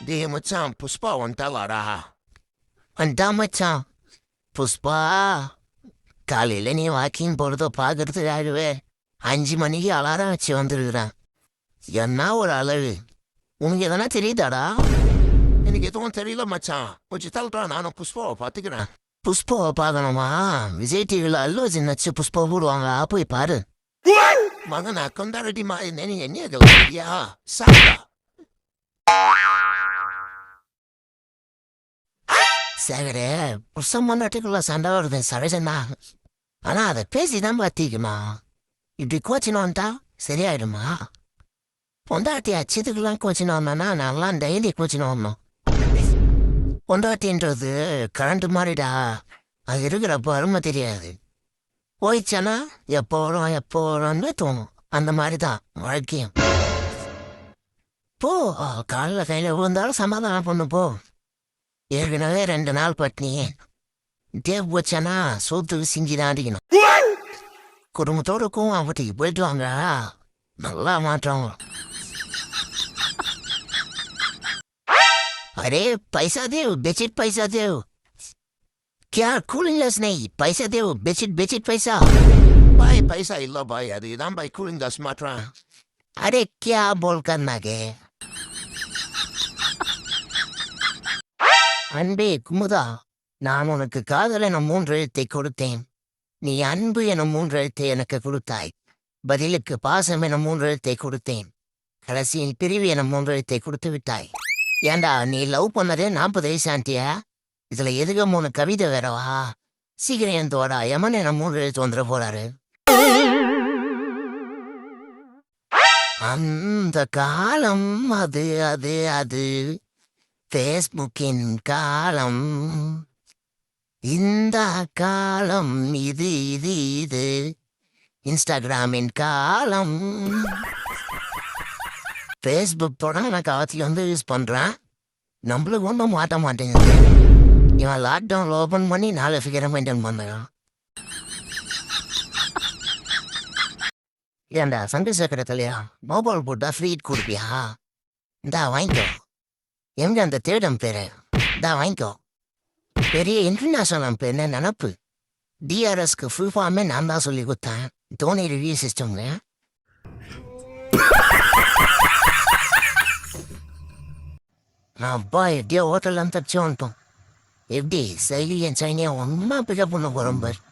டேய் மச்சான் புஷ்பா வந்துட்டாளாடா. வந்துட்டா மச்சான். புஷ்பா, காலையில் நீ வாக்கிங் போகிறத பார்க்கறதுக்காகவே 5 மணிக்கு அலாரம் வச்சு வந்துருக்குறேன். என்ன ஒரு அழகு! உனக்கு எதனா தெரியுதாடா? எனக்கு எதுவும் தெரியல மச்சான். கொஞ்சம் தள்ளுறா, நானும் புஷ்பாவை பார்த்துக்கிறேன். புஷ்பாவை பார்க்கணுமா? விஜய் டிவியில் அல்லு அர்ஜுன் நச்சு புஷ்பா போடுவாங்க, போய் பாரு. மகனா கொண்டாடி மாதிரி நீ என்ன கேள்வியா? சாப்பிடா. சகரே, புருஷன் பொண்டாட்டிக்குள்ள சண்டை வருது சகஜம்னா. ஆனால் அதை பேசி தான் பார்த்திக்குமா. இப்படி கோச்சினோன்ட்டா சரியாயிடுமா? பொண்டாட்டி அச்சதுக்கெல்லாம் கோச்சினோன்னா நல்லா டெய்லி கோச்சினோம். பொண்டாட்டின்றது கரண்ட் மாதிரிடா, அது இருக்கிறப்போ அருமை தெரியாது. போயிடுச்சானா எப்போ வரும்னு தோணும். அந்த மாதிரி தான் வாழ்க்கையும். போ, காலையில் கையில் விழுந்தாலும் சமாதானம் பண்ணு போ. ஏற்கனவே 2 நாள் பட்னி. தேவ் போச்சானா சோத்துக்கு சிங்கி தான் அடிக்கணும். குடும்பத்தோடுக்கும் அவட்டிக்கு போயிட்டு வாங்க, நல்லா மாற்றம். अरे पैसा दे, बेचिट पैसा दे. क्या कूलिंग ग्लास नहीं, पैसा दे, बेचिट पैसा. भाई पैसा இல்ல பாய், அது இதான் பாய் கூலிங் கிளாஸ் மாற்றான். अरे क्या बोल करना के அன்பே குமுதா, நான் உனக்கு காதல் என 3 எழுத்தை கொடுத்தேன். நீ அன்பு என 3 எழுத்தை எனக்கு கொடுத்தாய். பதிலுக்கு பாசம் என 3 எழுத்தை கொடுத்தேன். கடைசியில் பிரிவு என 3 எழுத்தை கொடுத்து விட்டாய். ஏண்டா, நீ லவ் பண்ணதே 40 வயசாண்டியா? இதுல எதுக்கு 3 கவிதை வேறவா? சீக்கிரம் என் தோடா, யமன் என 3 எழுத்து வந்துட போறாரு. அந்த காலம் அது அது அது ஃபேஸ்புக்கின் காலம். இந்த காலம் இது இது இது இன்ஸ்டாகிராமின் காலம். ஃபேஸ்புக் தொடங்கின காலத்தில் வந்து யூஸ் பண்ணுறேன். நம்மளுக்கு ஒன்றும் மாட்ட மாட்டேங்குது. இவன் லாக்டவுனில் ஓப்பன் பண்ணி 4 ஃபிகரை மெயின்டைன் பண்ணுறான். ஏண்டா சந்திரசேகரத்துலையா மொபைல் போட்டால் ஃப்ரீ கொடுப்பியா? இந்தா வாங்கிக்கோ. எங்க அந்த தேடம் பேர்? இந்தா வாங்கிக்கோ. பெரிய இன்டர்நேஷனல் பேர் என்ன நினப்பு? டிஆர்எஸ்க்கு ஃபுல் ஃபார்மே நான் தான் சொல்லி கொடுத்தேன். தோனி ரிவ்யூ சிஸ்டம்ல. அப்பா எப்படியோ ஹோட்டல்லாம் தப்பிச்சு வந்துட்டோம். எப்படி சைலி என் சைனியா ஒன்றா பிக்கப் பண்ண போகிறோம் பார்.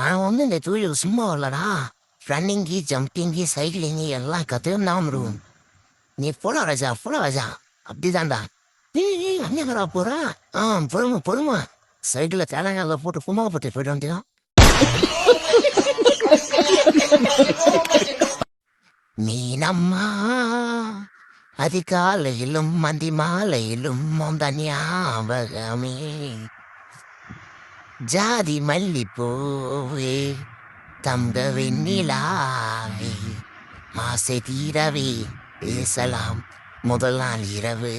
நான் இந்த தொழில் சும்மா இல்லடா. ரன்னிங்கு, ஜம்பிங்கு, சைக்கிளிங்கு எல்லாம் கற்றுதான் வந்துடுவோம். நீ போடா ராஜா, போடா ராஜா. அப்படிதான்டா. அங்கேடா போகிறா? பொறுமை. சைக்கிளில் தேங்காயில் போட்டு குமாரப்பட்டு போயிட்டு வந்தோம். மீனம்மா அதிகாலையிலும் மந்தி மாலையிலும் அந்த ஞாபகமே. ஜாதி மல்லிப்பூவே தங்க வெண்ணிலாவே மாசை தீரவே பேசலாம் முதல் நாள் இரவு.